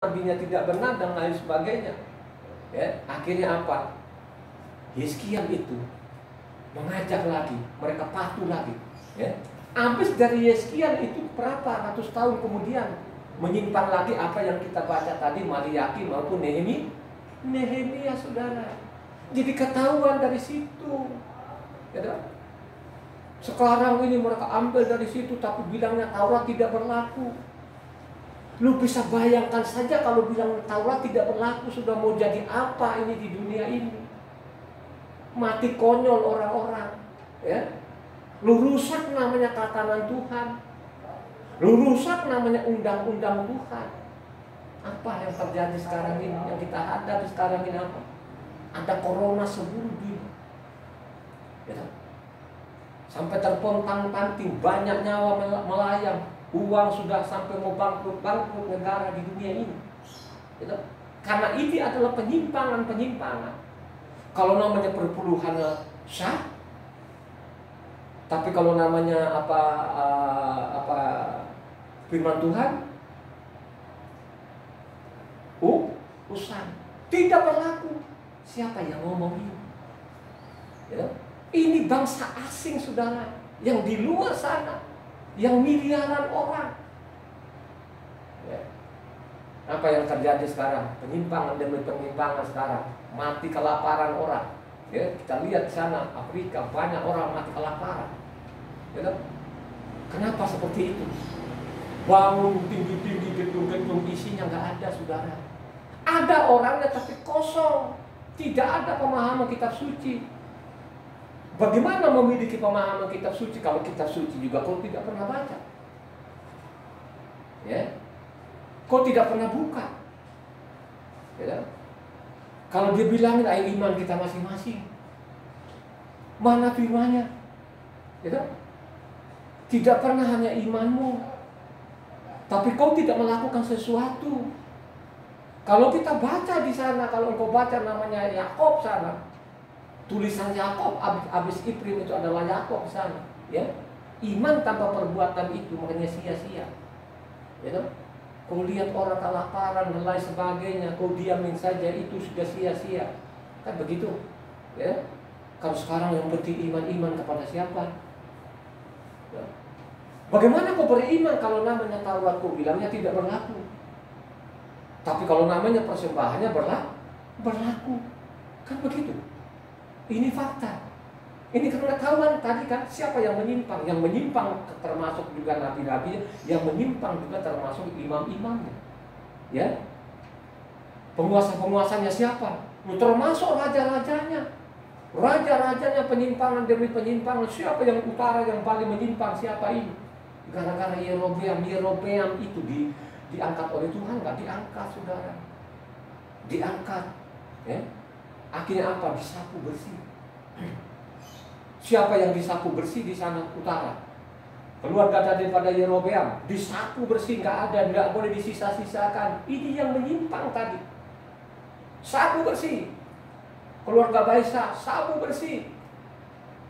nabinya tidak benar dan lain sebagainya. Ya, akhirnya apa? Hizkia itu mengajak lagi, mereka patuh lagi. Ya. Habis dari Hizkia itu berapa ratus tahun kemudian menyimpan lagi apa yang kita baca tadi, Maliaki maupun Nehemia, saudara. Jadi ketahuan dari situ. Ya, sekarang ini mereka ambil dari situ tapi bilangnya Taurat tidak berlaku. Lu bisa bayangkan saja kalau bilang Taurat tidak berlaku, sudah mau jadi apa ini di dunia ini? Mati konyol orang-orang, ya. Lu rusak namanya tatanan Tuhan, lu rusak namanya undang-undang Tuhan. Apa yang terjadi sekarang ini, yang kita hadapi sekarang ini apa? Ada corona seluruh dunia, ya. Sampai terpontang-panting, banyak nyawa melayang, uang sudah sampai mau bangkrut negara di dunia ini, ya. Karena ini adalah penyimpangan. Kalau namanya perpuluhan sah, tapi kalau namanya firman Tuhan, urusan tidak berlaku. Siapa yang ngomong ini? Ya. Ini bangsa asing, saudara, yang di luar sana, yang miliaran orang. Ya. Apa yang terjadi sekarang? Penyimpangan demi penyimpangan sekarang. Mati kelaparan orang. Ya, kita lihat di sana Afrika banyak orang mati kelaparan. Ya, kenapa seperti itu? Bangun tinggi-tinggi gedung-gedung isinya nggak ada, saudara. Ada orangnya tapi kosong. Tidak ada pemahaman kitab suci. Bagaimana memiliki pemahaman kitab suci kalau kitab suci juga kau tidak pernah baca? Ya, kau tidak pernah buka. Ya. Kalau dia bilangin ayo iman kita masing-masing, mana firmannya? Ya. Tidak pernah hanya imanmu, tapi kau tidak melakukan sesuatu. Kalau kita baca di sana, kalau engkau baca namanya Yakob sana, tulisan Yakob, abis Iprim itu adalah Yakob sana, ya. Iman tanpa perbuatan itu makanya sia-sia. Ya, kau lihat orang kelaparan dan lain sebagainya, kau diamin saja, itu sudah sia-sia. Kan begitu, ya. Kalau sekarang yang penting iman kepada siapa? Ya. Bagaimana kau beriman kalau namanya Taurat kau bilangnya tidak berlaku? Tapi kalau namanya persembahannya berlaku. Kan begitu. Ini fakta. Ini pengetahuan tadi kan, siapa yang menyimpang? Yang menyimpang termasuk juga nabi-nabi, yang menyimpang juga termasuk imam-imamnya. Ya. Penguasa-penguasanya siapa? Termasuk raja-rajanya. Raja-rajanya penyimpangan demi penyimpangan. Siapa yang utara yang paling menyimpang? Siapa ini? Gara-gara Yerobeam itu diangkat oleh Tuhan, nggak diangkat, saudara. Diangkat, ya. Akhirnya apa? Disapu bersih. Siapa yang disapu bersih di sana utara? Keluarga daripada Yerobeam disapu bersih, nggak boleh disisa-sisakan. Ini yang menyimpang tadi. Sapu bersih. Keluarga Baisa sapu bersih.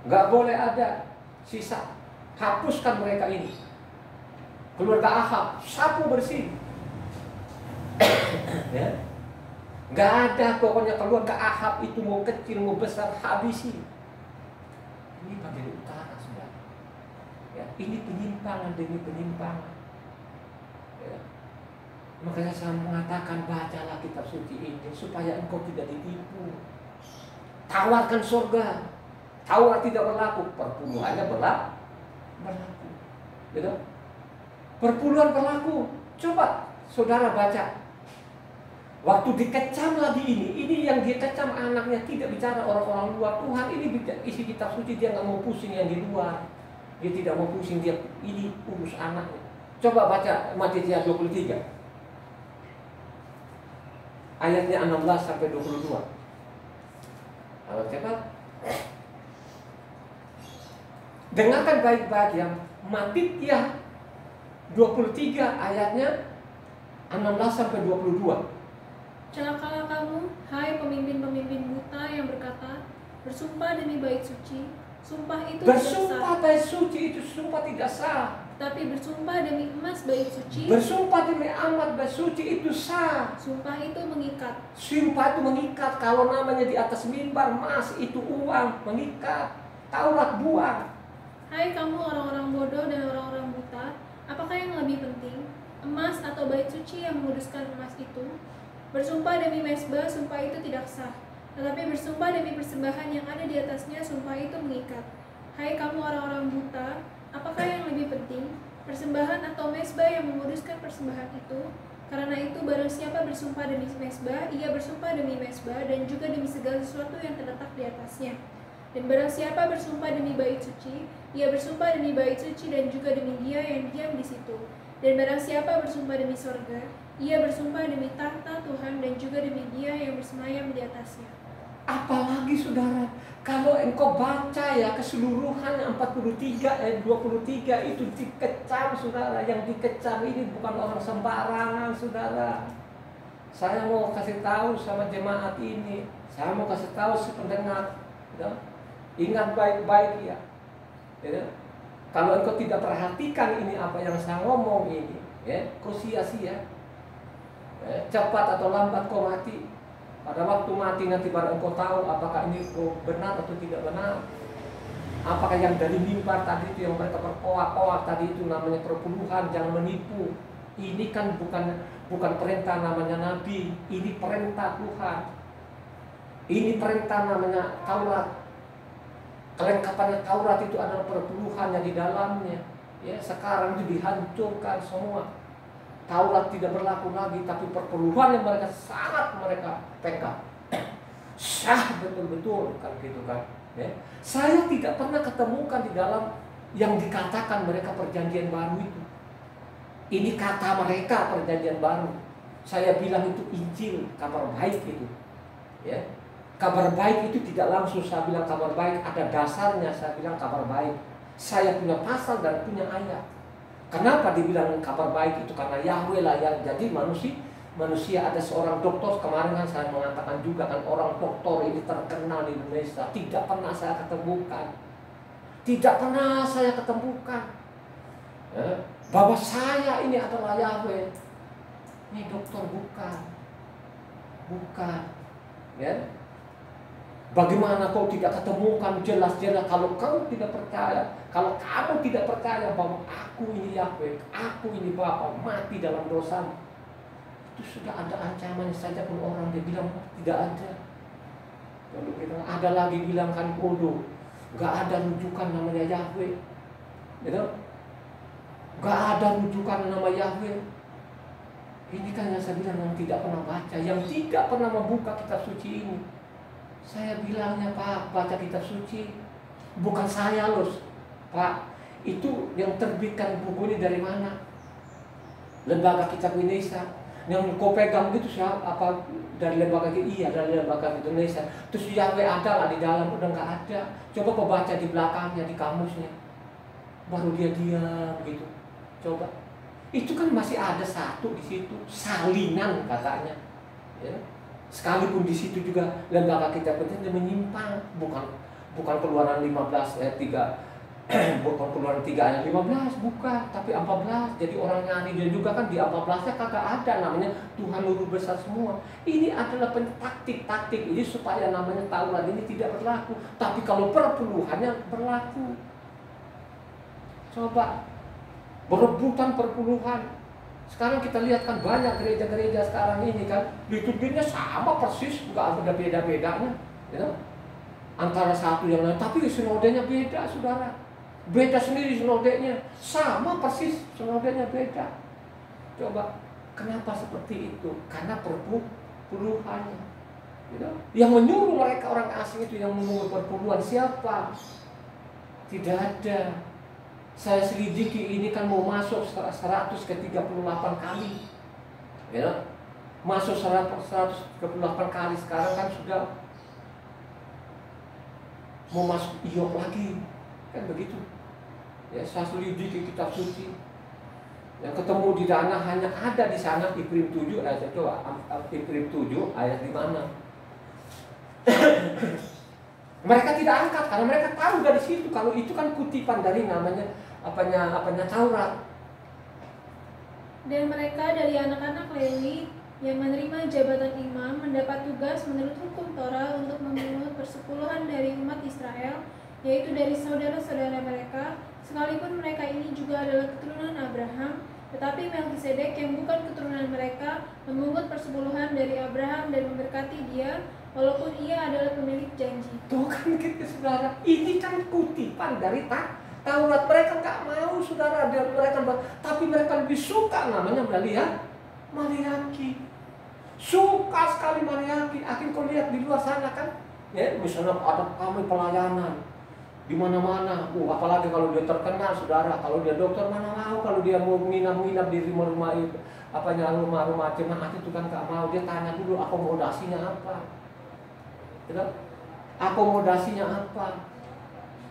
Nggak boleh ada sisa. Hapuskan mereka ini. Keluarga Ahab sapu bersih. Ya. Nggak ada pokoknya keluarga Ahab itu mau kecil mau besar habisi. Ini bagian utara, sudah. Ya, ini penyimpangan demi penyimpangan. Ya. Makanya saya mengatakan bacalah kitab suci ini supaya engkau tidak ditipu. Tawarkan surga. Taurat tidak berlaku, perpuluhannya berlaku. Gitu? Perpuluhan berlaku. Coba saudara baca. Waktu dikecam lagi ini yang dikecam anaknya, tidak bicara orang-orang luar. Tuhan ini isi kitab suci, dia nggak mau pusing yang di luar. Dia tidak mau pusing, dia ini urus anaknya. Coba baca Matius 23 ayatnya 16 sampai 22. Kalau cepat, dengarkan baik-baik ya. Matius 23 ayatnya 16 sampai 22. Celakalah kamu, hai pemimpin-pemimpin buta yang berkata, bersumpah demi bait suci, sumpah itu bersumpah bait suci itu sumpah tidak sah. Tetapi bersumpah demi emas bait suci, Bersumpah demi amat bait suci itu sah. sumpah itu mengikat. Sumpah itu mengikat. Kalau namanya di atas mimbar, emas itu uang, mengikat. Taurat buang. Hai kamu orang-orang bodoh dan orang-orang buta, apakah yang lebih penting, emas atau bait suci yang menguduskan emas itu? Bersumpah demi mezbah, sumpah itu tidak sah. Tetapi bersumpah demi persembahan yang ada di atasnya, sumpah itu mengikat. Hai kamu orang-orang buta, apakah yang lebih penting, persembahan atau mezbah yang menguduskan persembahan itu? Karena itu barang siapa bersumpah demi mezbah, ia bersumpah demi mezbah dan juga demi segala sesuatu yang terletak di atasnya. Dan barang siapa bersumpah demi bait suci, ia bersumpah demi bait suci dan juga demi dia yang diam di situ. Dan barang siapa bersumpah demi sorga, ia bersumpah demi tahta Tuhan dan juga demi dia yang bersemayam di atasnya. Apalagi saudara, kalau engkau baca ya keseluruhan 43 ayat 23 itu dikecam saudara. Yang dikecam ini bukan orang sembarangan saudara. Saya mau kasih tahu sama jemaat ini, saya mau kasih tahu si pendengar, ya. Ingat baik-baik ya. Ya. Kalau engkau tidak perhatikan ini apa yang saya ngomong ini, ya, kau sia-sia. Ya, cepat atau lambat kau mati. Pada waktu mati nanti baru engkau tahu apakah ini benar atau tidak benar. Apakah yang dari mimbar tadi itu yang mereka berkoak-koak tadi itu namanya perpuluhan, jangan menipu. Ini kan bukan perintah namanya nabi, ini perintah Tuhan. Ini perintah namanya Taurat. Kelengkapannya Taurat itu adalah perpuluhan yang di dalamnya. Ya, sekarang itu dihancurkan semua. Taurat tidak berlaku lagi, tapi perpuluhan yang mereka pegang. Sah betul-betul kan gitu kan. Ya. Saya tidak pernah ketemukan di dalam yang dikatakan mereka perjanjian baru itu. Ini kata mereka perjanjian baru. Saya bilang itu Injil, kabar baik itu. Ya. Kabar baik itu tidak langsung saya bilang kabar baik, ada dasarnya saya bilang kabar baik. Saya punya pasal dan punya ayat. Kenapa dibilang kabar baik itu? Karena Yahweh lah yang jadi manusia. Ada seorang dokter kemarin kan saya mengatakan juga kan, orang dokter ini terkenal di Indonesia. Tidak pernah saya ketemukan. Bahwa saya ini adalah Yahweh. Ini dokter bukan. Ya. Bagaimana kau tidak ketemukan jelas-jelas? Kalau kamu tidak percaya, kalau kamu tidak percaya bahwa aku ini Yahweh, aku ini Bapa, mati dalam dosa, itu sudah ada ancaman saja pun orang dia bilang tidak ada. Lalu kita ada lagi bilang kan bodoh, gak ada rujukan namanya Yahweh, gitu? Gak ada rujukan nama Yahweh. Ini kan yang saya bilang yang tidak pernah baca, yang tidak pernah membuka kitab suci ini. Saya bilangnya Pak, baca kitab suci. Bukan saya loh Pak, itu yang terbitkan buku ini dari mana? Lembaga Kitab Indonesia. Yang kau pegang gitu siapa? Apa dari lembaga? Iya, dari lembaga Indonesia. Terus Yahweh ada lah di dalam? Udah nggak ada. Coba kau baca di belakangnya, di kamusnya. Baru dia diam gitu. Coba. Itu kan masih ada satu di situ, salinan katanya. Ya. Sekalipun di situ juga lembaga Kitab Indonesia menyimpang, bukan Keluaran 15 ayat 3, bukan Keluaran 3 ayat 15, bukan, tapi 14. Jadi orang nyari dia juga kan di 14-nya kagak ada namanya Tuhan Luhur Besar semua. Ini adalah taktik ini supaya namanya Taurat ini tidak berlaku, tapi kalau perpuluhannya berlaku. Coba berebutan perpuluhan. Sekarang kita lihat kan banyak gereja-gereja sekarang ini kan liturginya sama persis, nggak ada beda-bedanya, gitu? Antara satu yang lain, tapi sinodenya beda, saudara. Beda sendiri sinodenya, sama persis sinodenya beda. Coba, kenapa seperti itu? Karena perpuluhannya, gitu? Yang menyuruh mereka orang asing itu, yang menyuruh perpuluhan siapa? Tidak ada. Saya selidiki ini kan mau masuk 100 ke 38 kali, ya, masuk 138 kali. Sekarang kan sudah mau masuk Iyob lagi, kan begitu. Ya, saya selidiki kitab suci. Yang ketemu di sana hanya ada di sana Ibrahim 7 ayat itu, Ibrahim 7 ayat di mana? Mereka tidak angkat karena mereka tahu dari situ kalau itu kan kutipan dari namanya apanya Taurat. Dan mereka dari anak-anak Lewi yang menerima jabatan imam mendapat tugas menurut hukum Torah untuk memungut persepuluhan dari umat Israel, yaitu dari saudara-saudara mereka, sekalipun mereka ini juga adalah keturunan Abraham. Tetapi Melkisedek yang bukan keturunan mereka memungut persepuluhan dari Abraham dan memberkati dia, walaupun ia adalah pemilik janji. Tuh kan gitu saudara, ini kan kutipan dari Taurat. Mereka nggak mau saudara, tapi mereka lebih suka namanya Maliaki. Suka sekali Maliaki. Akhirnya kau lihat di luar sana kan, ya misalnya ada kami pelayanan di mana-mana. Apalagi kalau dia terkenal saudara, kalau dia dokter mana mau, kalau dia mau menginap di rumah-rumah itu, rumah-rumah jemaat itu kan nggak mau. Dia tanya dulu akomodasinya apa, gitu? Akomodasinya apa?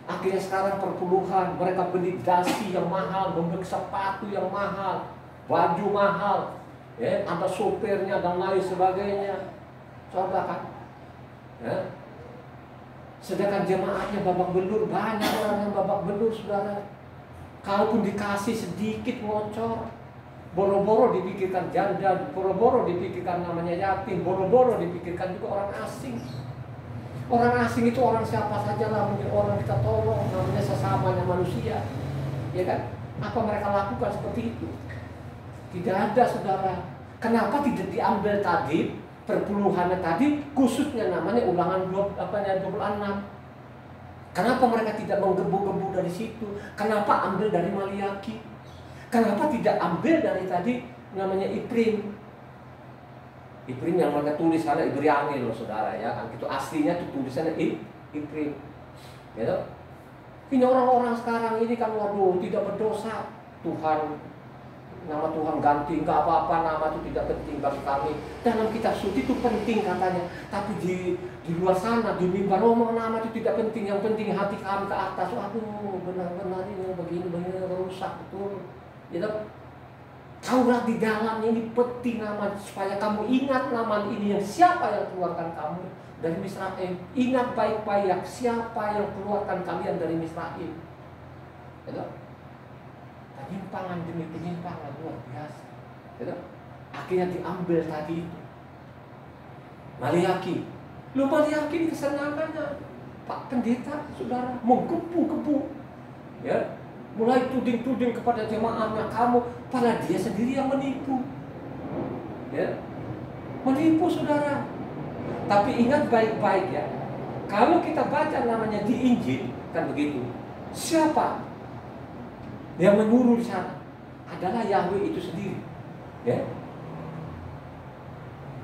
Akhirnya sekarang perpuluhan, mereka beli dasi yang mahal, membeli sepatu yang mahal, baju mahal, ya, ada sopirnya dan lain sebagainya. Coba kan, ya. Sedangkan jemaatnya babak belur, banyak orang yang babak belur saudara. Kalaupun dikasih sedikit ngocor, boro-boro dipikirkan janda, boro-boro dipikirkan namanya yatim, boro-boro dipikirkan juga orang asing. Orang asing itu orang siapa saja lah, mungkin orang kita tolong, namanya sesamanya manusia, ya kan? Apa mereka lakukan seperti itu? Tidak ada saudara. Kenapa tidak diambil tadi perpuluhannya tadi, khususnya namanya Ulangan 26? Kenapa mereka tidak menggebu-gebu dari situ? Kenapa ambil dari Maliaki? Kenapa tidak ambil dari tadi namanya Iprim? Iprim yang mereka tulis sana Ibriani loh saudara ya kan, itu aslinya tuh tulisannya Iprim, gitu. Ini orang-orang sekarang ini kan waduh tidak berdosa, Tuhan, nama Tuhan ganti, nggak apa-apa, nama itu tidak penting bagi kami. Dalam kitab suci itu penting katanya, tapi di luar sana di mimbar ngomong nama itu tidak penting, yang penting hati kami ke atas. Waduh benar-benar ini begini rusak betul, gitu. Taurat di dalam ini penting nama, supaya kamu ingat nama ini, yang siapa yang keluarkan kamu dari Misraim. Ingat baik-baik siapa yang keluarkan kalian dari Misraim. Gitu? Penyimpangan demi penyimpangan luar biasa. Gitu? Akhirnya diambil tadi itu Maliaki. Lu Maliaki ini kesenangannya Pak Pendeta saudara menggebu-gebu, ya. Mulai tuding-tuding kepada jemaatnya, kamu, padahal dia sendiri yang menipu, ya, menipu saudara. Tapi ingat baik-baik ya, kalau kita baca namanya di Injil kan begitu, siapa yang menyuruh di sana adalah Yahweh itu sendiri, ya.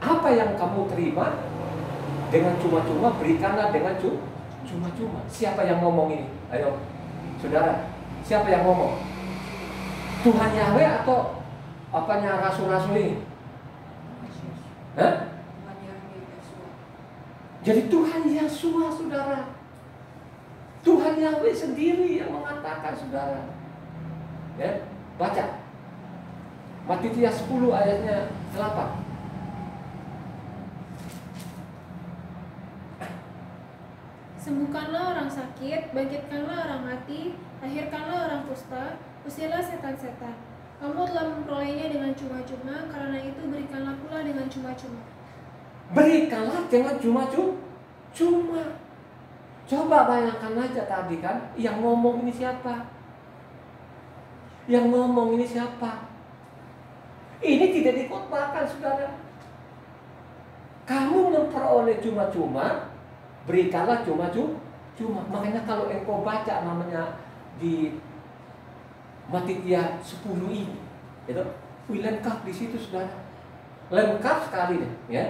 Apa yang kamu terima dengan cuma-cuma, berikanlah dengan cuma-cuma. Siapa yang ngomong ini? Ayo saudara, siapa yang ngomong? Tuhan Yahweh atau apanya rasul-rasul ini? Hah? Jadi Tuhan Yesus saudara. Tuhan Yahweh sendiri yang mengatakan saudara. Ya, baca Matius 10 ayatnya 8. Sembuhkanlah orang sakit, bangkitkanlah orang mati, lahirkanlah orang kusta, usirlah setan-setan. Kamu telah memperolehnya dengan cuma-cuma, karena itu berikanlah pula dengan cuma-cuma. Berikanlah dengan cuma-cuma. Coba bayangkan aja tadi kan, yang ngomong ini siapa? Yang ngomong ini siapa? Ini tidak dikhotbahkan saudara. Kamu memperoleh cuma-cuma, berikanlah cuma-cuma. Makanya kalau engkau baca namanya di Matitia 10 ini, itu lengkap di situ saudara. Lengkap sekali deh, ya.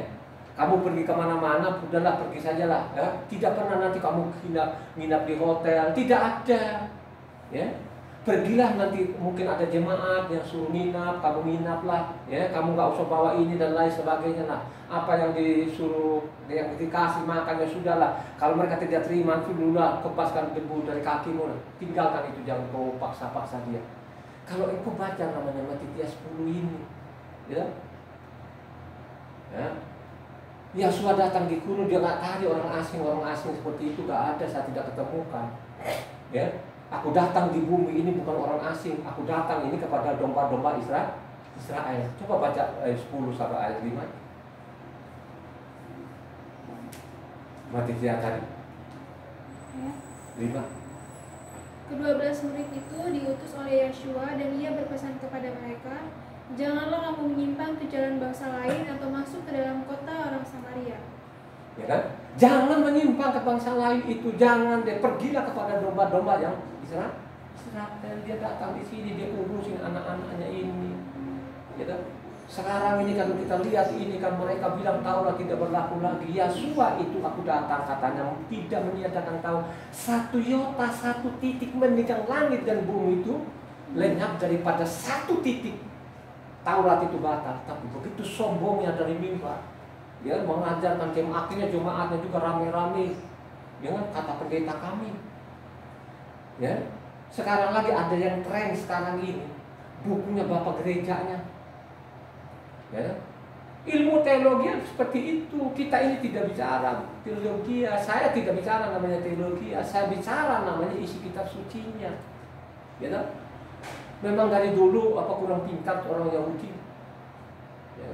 Kamu pergi kemana-mana, udahlah pergi sajalah, ya. Tidak pernah nanti kamu nginap di hotel, tidak ada, ya. Pergilah nanti mungkin ada jemaat yang suruh nginap, kamu nginaplah, ya. Kamu nggak usah bawa ini dan lain sebagainya lah. Apa yang disuruh, yang dikasih makan ya sudahlah. Kalau mereka tidak terima, sudahlah, kepaskan debu dari kakimu, tinggalkan itu, jangan kau paksa-paksa dia. Kalau engkau baca namanya Matius 10 ini, ya, ya. Yahshua datang di gunung, dia nggak cari orang asing seperti itu, nggak ada, saya tidak ketemukan, ya. Aku datang di bumi ini bukan orang asing. Aku datang ini kepada domba-domba Israel. Coba baca ayat 10 sampai ayat 5. Matius yang tadi. Ya. 5. Ke-12 murid itu diutus oleh Yeshua dan ia berpesan kepada mereka, janganlah kamu menyimpang ke jalan bangsa lain atau masuk ke dalam kota orang Samaria. Ya kan? Jangan menyimpang ke bangsa lain itu, jangan deh. Pergilah kepada domba-domba yang Israel. Dia datang di sini, dia urusin anak-anaknya ini. Ya kan? Sekarang ini kalau kita lihat ini kan mereka bilang Taurat tidak berlaku lagi. Yeshua itu aku datang katanya tidak menyatakan Taurat. Satu iota, satu titik meninggal langit dan bumi itu lenyap daripada satu titik. Taurat itu batal. Tapi begitu sombongnya dari mimbar, ya mengajarkan akhirnya jemaatnya juga rame-rame dengan kata pendeta kami. Ya, sekarang lagi ada yang tren sekarang ini bukunya bapak gerejanya. Ya, ilmu teologi seperti itu. Kita ini tidak bicara teologi. Saya tidak bicara namanya teologi. Saya bicara namanya isi kitab sucinya. Ya, memang dari dulu apa kurang pintar orang Yahudi. Ya.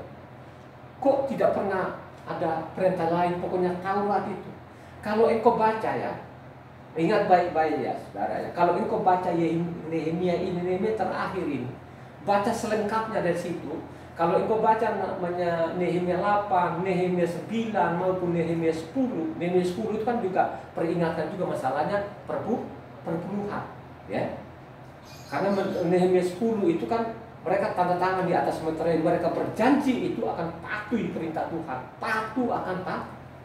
Kok tidak pernah ada perintah lain? Pokoknya Taurat itu. Kalau engkau baca ya, ingat baik-baik ya, saudara ya. Kalau engkau baca Nehemia ini, Nehemia terakhir ini, baca selengkapnya dari situ. Kalau engkau baca namanya Nehemia 8, Nehemia 9 maupun Nehemia 10, Nehemia 10 itu kan juga peringatan juga masalahnya perpuluhan, ya. Karena Nehemia 10 itu kan mereka tanda tangan di atas meterai, mereka berjanji itu akan patuh perintah Tuhan, patuh akan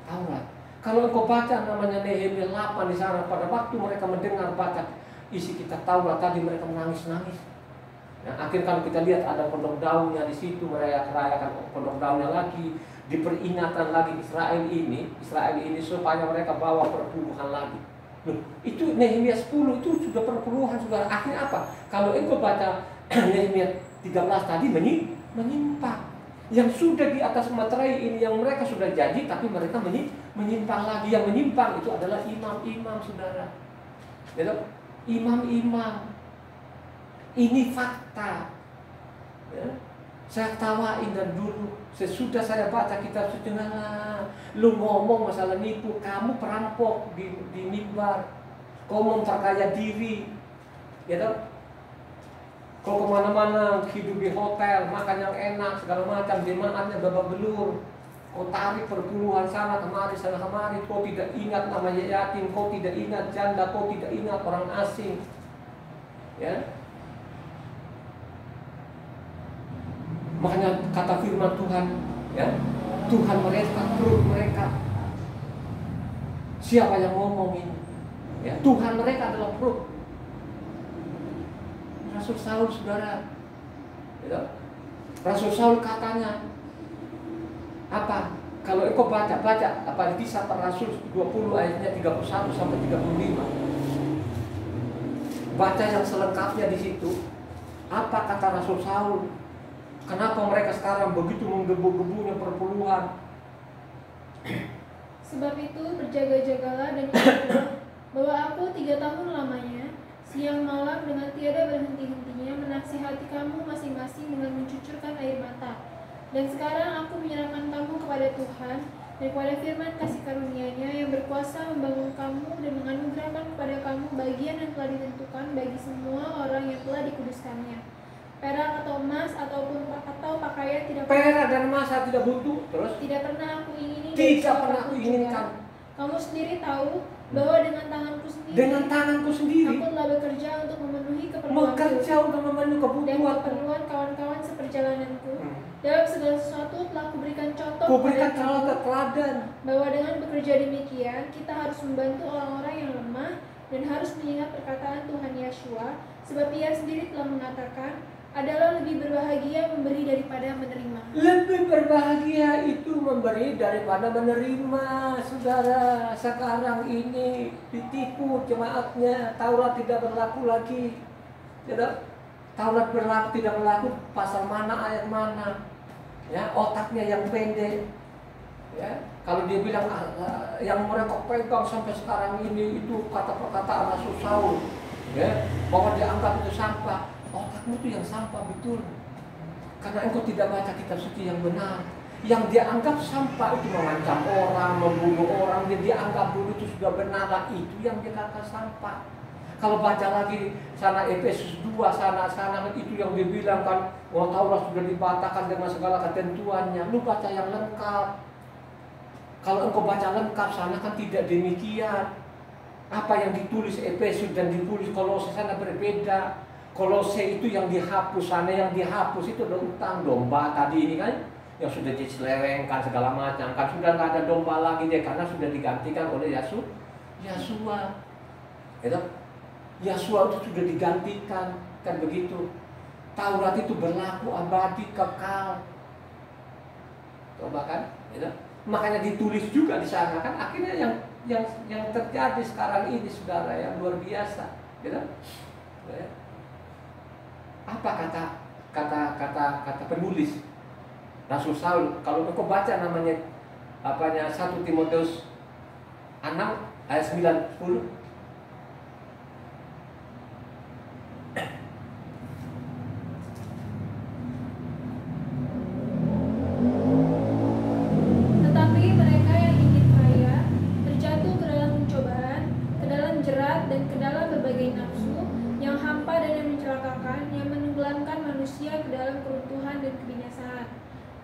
Taurat. Kalau engkau baca namanya Nehemia 8 di sana, pada waktu mereka mendengar baca isi kitab Taurat tadi, mereka menangis-nangis. Nah, akhirnya kalau kita lihat ada pondok daunnya di situ, merayakan pondok daunnya lagi, diperingatan lagi Israel ini supaya mereka bawa perpuluhan lagi. Loh, itu Nehemia 10 itu sudah perpuluhan, sudah. Akhirnya apa? Kalau engkau baca Nehemia 13 tadi menyimpang. Yang sudah di atas materai ini yang mereka sudah janji, tapi mereka menyimpang lagi. Yang menyimpang itu adalah imam-imam, saudara. Ya, imam-imam. Ini fakta. Ya. Saya tawain dan dulu sesudah saya baca kitab suci, lu ngomong masalah nipu, kamu perampok di mimbar, kau memperkaya diri, ya toh? Kau kemana-mana hidup di hotel, makan yang enak segala macam, jemaatnya babak belur, kau tarik perpuluhan sana kemari, kau tidak ingat namanya yatim, kau tidak ingat janda, kau tidak ingat orang asing, ya. Makanya kata firman Tuhan, ya, Tuhan mereka, perut mereka. Siapa yang ngomong ini? Ya, Tuhan mereka adalah perut. Rasul Saul, saudara, ya, Rasul Saul katanya apa? Kalau engkau baca apa di Kisah Para Rasul 20 ayatnya 31 sampai 35. Baca yang selengkapnya di situ. Apa kata Rasul Saul? Kenapa mereka sekarang begitu menggebu-gebunya perpuluhan? Sebab itu berjaga-jagalah dan ingatlah bahwa aku 3 tahun lamanya siang malam dengan tiada berhenti-hentinya menasihati kamu masing-masing dengan mencucurkan air mata. Dan sekarang aku menyerahkan kamu kepada Tuhan dan kepada firman kasih karunia-Nya yang berkuasa membangun kamu dan menganugerahkan kepada kamu bagian yang telah ditentukan bagi semua orang yang telah dikuduskannya. Perak atau emas atau pakaian tidak perak dan emas saya tidak butuh. Terus tidak pernah aku ingini. Tidak pernah aku inginkan. Kamu sendiri tahu bahwa dengan tanganku sendiri aku telah bekerja untuk memenuhi kebutuhan dan keperluan kawan-kawan seperjalananku. Dalam segala sesuatu telah kuberikan contoh teladan bahwa dengan bekerja demikian kita harus membantu orang-orang yang lemah dan harus mengingat perkataan Tuhan Yeshua, sebab Ia sendiri telah mengatakan, adalah lebih berbahagia memberi daripada menerima. Lebih berbahagia itu memberi daripada menerima, saudara. Sekarang ini ditipu jemaatnya, Taurat tidak berlaku lagi. Taurat berlaku tidak berlaku, pasal mana ayat mana, ya, otaknya yang pendek, ya. Kalau dia bilang yang mereka pegang sampai sekarang ini itu kata perkataan Rasul Saul, Ya, bahwa dianggap itu sampah. Otakmu itu yang sampah betul. Karena engkau tidak baca kitab suci yang benar. Yang dia anggap sampah itu mengancam orang, membunuh orang, dia anggap dulu itu sudah benar, itu yang dia kata sampah. Kalau baca lagi sana Efesus 2 sana itu yang dibilang kan, Taurat sudah dibatalkan dengan segala ketentuannya. Lu baca yang lengkap. Kalau engkau baca lengkap sana kan tidak demikian. Apa yang ditulis Efesus dan ditulis Kolose sana berbeda. Kolose itu yang dihapus, sana yang dihapus itu ada utang domba tadi ini kan, yang sudah diselewengkan segala macam kan, sudah nggak ada domba lagi deh karena sudah digantikan oleh Yasua. Gitu? Yasua itu sudah digantikan kan begitu. Taurat itu berlaku abadi kekal. Coba kan? Gitu? Makanya ditulis juga di sana kan, akhirnya yang terjadi sekarang ini saudara yang luar biasa. Gitu? Ya. Apa kata penulis Rasul Saul? Kalau engkau baca namanya 1 Timotius 6 ayat 9-10. Tetapi mereka yang ingin kaya terjatuh ke dalam pencobaan, ke dalam jerat dan ke dalam berbagai nafsu yang hampa dan yang mencelakakan, yang menenggelamkan manusia ke dalam keruntuhan dan kebinasaan.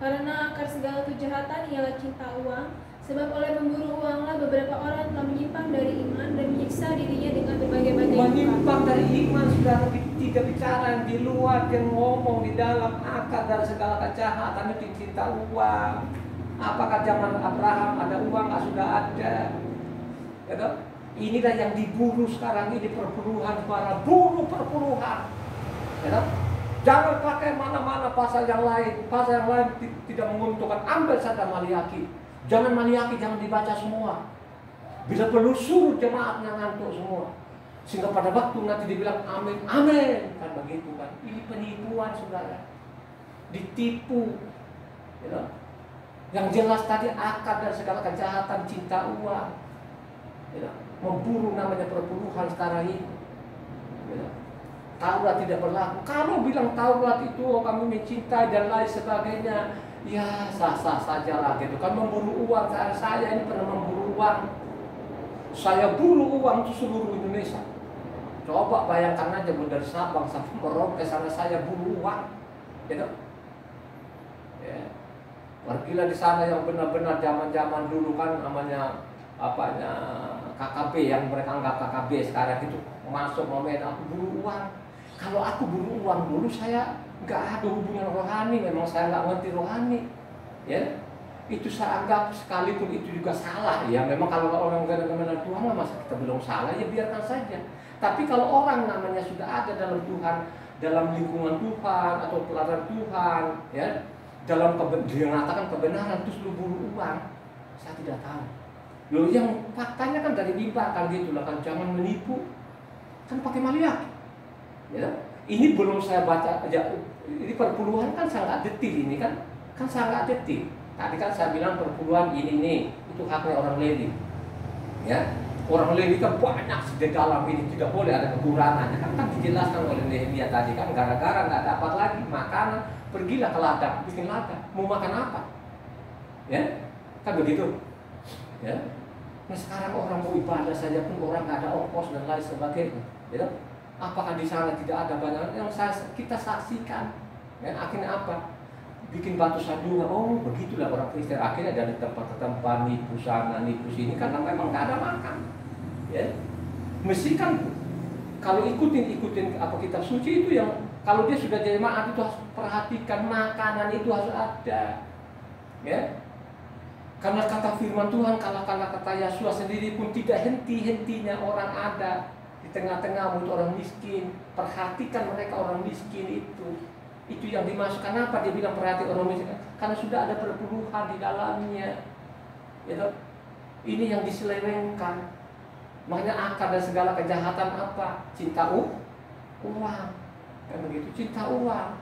Karena akar segala kejahatan ialah cinta uang, sebab oleh memburu uanglah beberapa orang telah menyimpang dari iman dan menyiksa dirinya dengan berbagai-bagai luka. Menyimpang dari iman, saudara, tidak bicara yang di luar, yang ngomong di dalam. Akar dari segala kejahatan itu cinta uang. Apakah zaman Abraham ada uang? Sudah ada. Ya, inilah yang diburu sekarang ini, perpuluhan, para buruh perpuluhan. Ya, jangan pakai mana-mana pasal yang lain. Pasal yang lain tidak menguntungkan. Ambil saja Maliaki. Jangan Maliaki, jangan dibaca semua. Bila perlu suruh jemaatnya ngantuk semua. Sehingga pada waktu nanti dibilang amin, amin. Kan begitu kan. Ini penipuan saudara. Ditipu. Ya, yang jelas tadi akar dari segala kejahatan cinta uang. Ya, memburu namanya perpuluhan sekarang ini. Ya, Taurat tidak berlaku. Kalau bilang Taurat itu kami mencintai dan lain sebagainya, ya sah-sah saja lah gitu kan. Memburu uang, saya ini pernah memburu uang. Saya buru uang itu seluruh Indonesia. Coba bayangkan aja dari Sabang sampai Merauke sana saya buru uang, gitu. Ya. Pergilah di sana yang benar-benar zaman-zaman dulu kan namanya KKB, yang mereka anggap KKB sekarang itu masuk momen aku buru uang. Kalau aku buru uang dulu saya nggak ada hubungan rohani, memang saya nggak ngerti rohani, ya. Itu saya anggap sekalipun itu juga salah, ya. Memang kalau orang benar-benar Tuhan lah, masa kita belum salah, ya biarkan saja. Tapi kalau orang namanya sudah ada dalam Tuhan, dalam lingkungan Tuhan atau pelajaran Tuhan, ya, dalam dia mengatakan kebenaran terus lu buru uang, saya tidak tahu. Loh, yang faktanya kan dari mimpi kan gitu lah kan, jangan menipu, kan pakai Maliaki. Ya, ini belum saya baca aja. Ini perpuluhan kan sangat detil ini kan sangat detil. Tadi kan saya bilang perpuluhan ini nih, itu haknya orang Lewi. Ya, orang Lewi kan banyak di dalam ini, tidak boleh ada kekurangannya. Kan dijelaskan oleh Nehemia tadi kan, gara-gara nggak dapat lagi makanan, pergilah ke ladang, bikin ladang. Mau makan apa? Ya, kan begitu. Ya. Nah sekarang orang mau ibadah saja pun orang nggak ada ongkos dan lain sebagainya. Ya. Apakah di sana tidak ada banyak yang kita saksikan? Ya, akhirnya apa? Bikin batu sandungan. Oh, begitulah orang Kristen. Akhirnya dari tempat ke tempat, nipu sana, nipu sini, karena memang nggak ada makan. Ya, mesti kan kalau ikutin apa kitab suci itu, yang kalau dia sudah jemaat itu harus perhatikan makanan itu harus ada. Ya, karena kata firman Tuhan, kalau kata Yesua sendiri pun tidak henti-hentinya orang ada di tengah-tengah untuk orang miskin. Perhatikan mereka orang miskin itu yang dimasukkan. Apa dia bilang perhati orang miskin? Karena sudah ada perpuluhan di dalamnya, gitu. Ini yang diselewengkan. Makanya akar dan segala kejahatan apa? Cinta uang, kan begitu, cinta uang.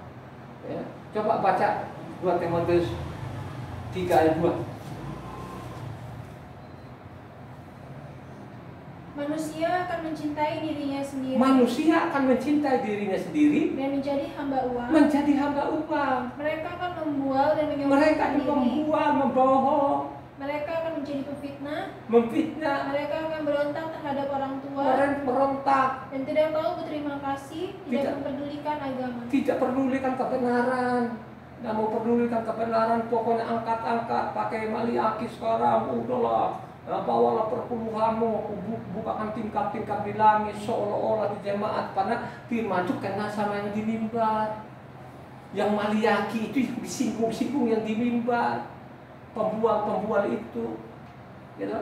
Ya. Coba baca 2 Timotius 3 ayat 2. Manusia akan mencintai dirinya sendiri. Manusia akan mencintai dirinya sendiri Dan menjadi hamba uang. Menjadi hamba uang. Mereka akan membual dan Mereka menyombongkan akan diri. membual, membohong, Mereka akan menjadi pefitnah. memfitnah, Mereka akan berontak terhadap orang tua. merontak, Dan tidak tahu berterima kasih. Tidak Tidak. memperdulikan agama. tidak pedulikan kebenaran. Nggak mau pedulikan kebenaran, pokoknya angkat-angkat, pakai Maliaki sekarang, udahlah. Bawalah perpuluhanmu, bukakan tingkat-tingkat di langit seolah-olah di jemaat, karena firman itu kena sama yang di mimbar. Yang Maliaki itu yang disinggung-singgung yang di mimbar. Pembual-pembual itu, gitu.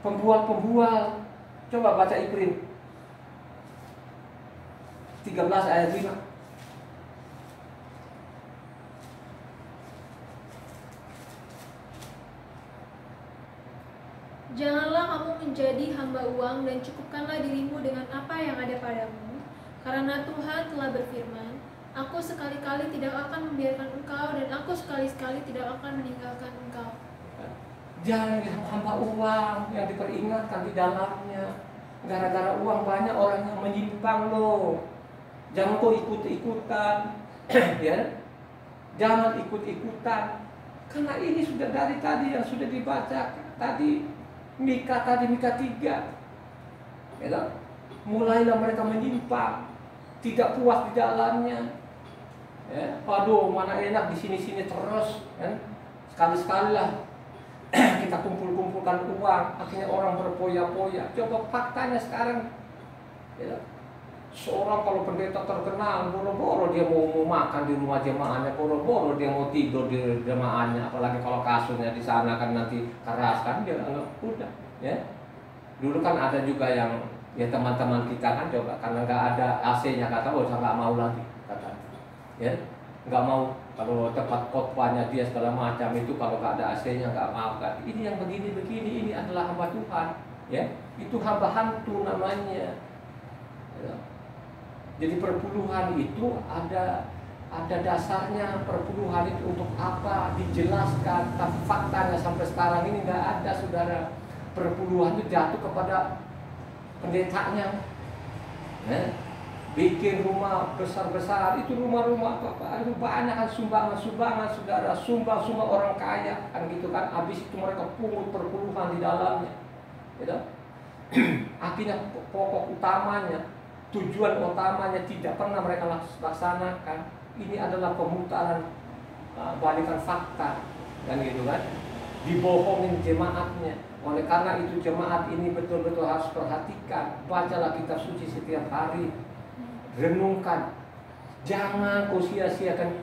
Pembual-pembual. Coba baca Ibrani 13 ayat 5. Janganlah kamu menjadi hamba uang dan cukupkanlah dirimu dengan apa yang ada padamu. Karena Tuhan telah berfirman, Aku sekali-kali tidak akan membiarkan engkau dan aku sekali-kali tidak akan meninggalkan engkau. Jangan yang hamba uang yang diperingatkan di dalamnya. Gara-gara uang banyak orang yang menyimpang loh. Jangan kau ikut-ikutan, ya. Jangan ikut-ikutan. Karena ini sudah dari tadi yang sudah dibaca tadi. Mika 3, ya, mulailah mereka menyimpang, tidak puas di dalamnya. Ya, aduh, mana enak di sini-sini terus, kan? Sekali-sekali lah kita kumpul-kumpulkan uang, akhirnya orang berpoya-poya. Coba faktanya sekarang, ya, seorang kalau pendeta terkenal, boro-boro dia mau makan di rumah jemaahnya, boro-boro dia mau tidur di jemaahnya, apalagi kalau kasurnya di sana kan nanti keras kan, dia anggap udah, ya. Dulu kan ada juga yang ya teman-teman kita kan coba karena nggak ada AC-nya kata, oh saya nggak mau lagi kata, ya nggak mau kalau tempat khotbahnya dia segala macam itu kalau nggak ada AC-nya nggak mau kan. Ini yang begini-begini ini adalah hamba Tuhan, ya itu hamba hantu namanya. Ya. Jadi perpuluhan itu ada dasarnya. Perpuluhan itu untuk apa dijelaskan, tapi faktanya sampai sekarang ini nggak ada, saudara. Perpuluhan itu jatuh kepada pendetanya, ya. Bikin rumah besar-besar, itu rumah-rumah apa itu banyak kan sumbangan-sumbangan, saudara, sumbang orang kaya kan gitu kan. Habis itu mereka pungut perpuluhan di dalamnya, gitu. Akhirnya pokok utamanya, tujuan utamanya tidak pernah mereka laksanakan. Ini adalah pemutaran balikan fakta, kan gitu kan. Dibohongin jemaatnya. Oleh karena itu jemaat ini betul-betul harus perhatikan. Bacalah kitab suci setiap hari, renungkan. Jangan kau sia-siakan.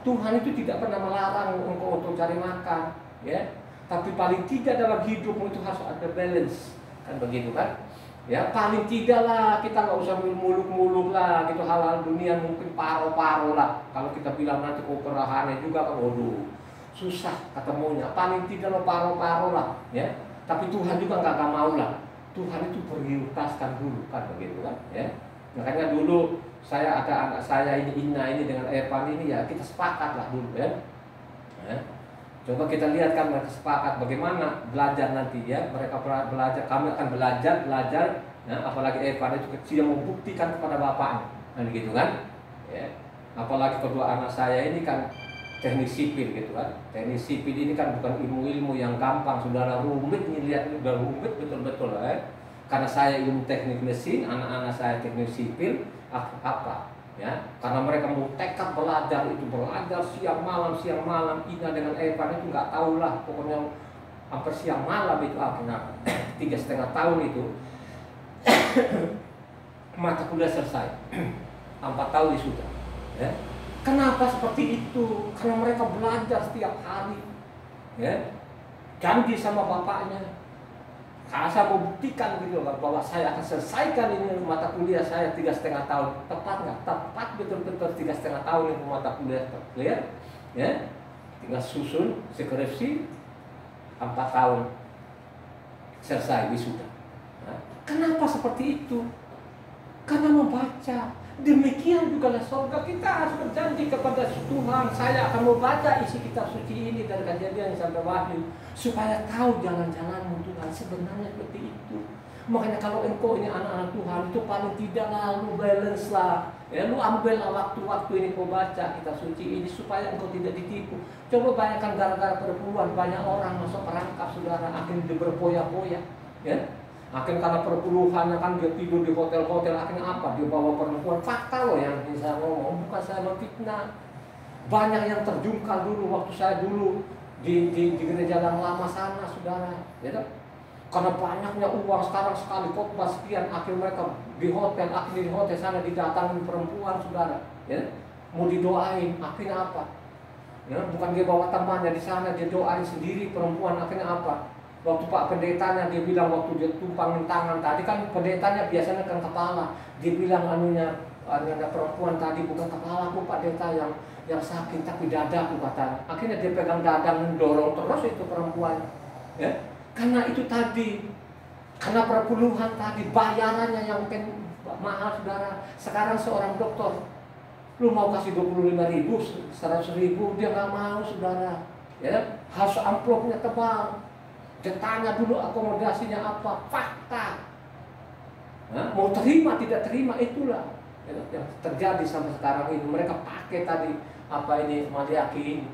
Tuhan itu tidak pernah melarang engkau untuk cari makan, ya. Tapi paling tidak dalam hidupmu itu harus ada balance, kan begitu kan. Ya paling tidak lah kita nggak usah muluk-muluk lah gitu, hal-hal dunia mungkin paro-paro lah. Kalau kita bilang nanti kau perahannya juga kan, waduh susah ketemunya. Paling tidak lo paro-paro lah, ya. Tapi Tuhan juga nggak mau lah. Tuhan itu prioritaskan dulu kan begitu kan, ya. Makanya dulu saya ada anak saya ini Ina ini dengan Evan ini ya kita sepakat lah dulu, ya. Coba kita lihat kan mereka sepakat bagaimana belajar nanti ya. Mereka belajar, kami akan belajar, ya, apalagi Evan itu kecil mau buktikan kepada bapaknya, kan gitu kan. Ya. Apalagi kedua anak saya ini kan teknik sipil gitu kan. Teknik sipil ini kan bukan ilmu-ilmu yang gampang, saudara, rumit nih, lihat udah rumit betul-betul ya. Karena saya ilmu teknik mesin, anak-anak saya teknik sipil, apa? Ya, karena mereka mau tekad belajar siang malam. Ina dengan Evan itu nggak tahu lah, pokoknya hampir siang malam itu akhirnya 3,5 tahun itu mata kuliah selesai, 4 tahun sudah. Ya. Kenapa seperti itu? Karena mereka belajar setiap hari, ya. Janji sama bapaknya. Karena saya mau buktikan gitu bahwa saya akan selesaikan ini mata kuliah saya 3,5 tahun. Tepat nggak? Tepat betul-betul 3,5 tahun itu mata kuliah clear, ya. Tinggal susun skripsi 4 tahun selesai wisuda. Nah, kenapa seperti itu? Karena membaca. Demikian juga surga. Kita harus berjanji kepada Tuhan, saya akan membaca isi kitab suci ini dari Kejadian sampai Wahyu supaya tahu jalan-jalanmu Tuhan sebenarnya seperti itu. Makanya kalau engkau ini anak-anak Tuhan, itu paling tidak lalu balance lah. Ya, lu ambil waktu-waktu ini kau baca kitab suci ini supaya engkau tidak ditipu. Coba bayangkan gara-gara perpuluhan banyak orang masuk perangkap saudara, akhirnya dia berpoya-poya. Ya, akhirnya karena perpuluhan kan dia tidur di hotel-hotel, akhirnya apa? Dia bawa perempuan. Fakta loh yang saya ngomong, bukan saya memfitnah. Banyak yang terjungkal dulu waktu saya dulu di gereja yang lama sana, saudara. Ya, karena banyaknya uang sekarang sekali khotbah sekian, akhirnya mereka di hotel sana didatangin perempuan, saudara. Ya, mau didoain, akhirnya apa? Ya, bukan dia bawa temannya di sana, dia doain sendiri perempuan, akhirnya apa? Waktu Pak pendetanya dia bilang waktu dia tumpangin tangan tadi kan pendetanya biasanya kan kepala, dia bilang anunya perempuan tadi bukan kepala aku Pak pendeta yang sakit tapi dadaku katanya. Akhirnya dia pegang dada mendorong terus itu perempuan. Ya, karena itu tadi, karena perpuluhan tadi bayarannya yang mahal saudara. Sekarang seorang dokter, lu mau kasih 25.000, 100.000 dia nggak mau saudara. Ya, harus amplopnya tebal. Dia tanya dulu akomodasinya apa, fakta. Nah, mau terima tidak terima itulah yang terjadi sampai sekarang ini. Mereka pakai tadi apa ini Maliaki ini.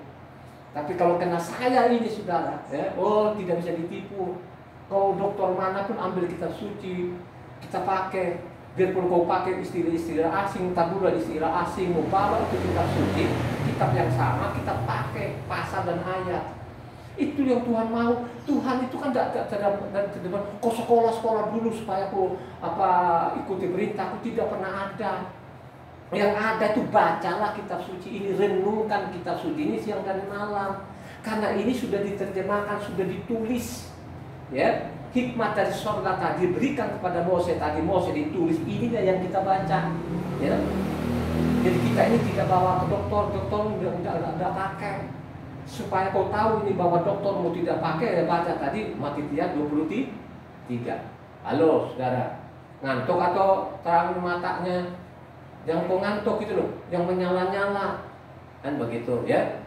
Tapi kalau kena saya ini saudara, ya, oh tidak bisa ditipu. Kau dokter manapun ambil kitab suci, kita pakai. Biarpun kau pakai istilah-istilah asing, tak dulu istilah asing, mau bawa itu kitab suci, kitab yang sama kita pakai pasal dan ayat. Itu yang Tuhan mau. Tuhan itu kan tidak kau sekolah dulu supaya kau ikuti perintah. Aku tidak pernah ada. Yang ada itu bacalah kitab suci ini, renungkan kitab suci ini siang dan malam. Karena ini sudah diterjemahkan, sudah ditulis. Ya, hikmat dari surga tadi diberikan kepada Mose tadi, Mose ditulis, inilah yang kita baca. Ya. Jadi kita ini tidak bawa ke dokter tidak pakai. Supaya kau tahu ini bahwa dokter mau tidak pakai, ya baca tadi Matitia 23. Halo saudara, ngantuk atau terang matanya? Jangan kau ngantuk gitu loh, yang menyala-nyala kan begitu ya.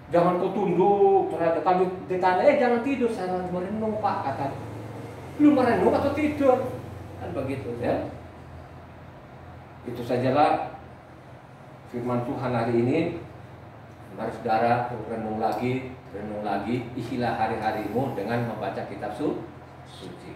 Jangan kau tunduk, kalau ditanya jangan tidur, saya lagi merenung Pak katanya. Lu merenung atau tidur? Kan begitu ya. Itu sajalah firman Tuhan hari ini. Mari saudara renung lagi, isilah hari-harimu dengan membaca kitab suci.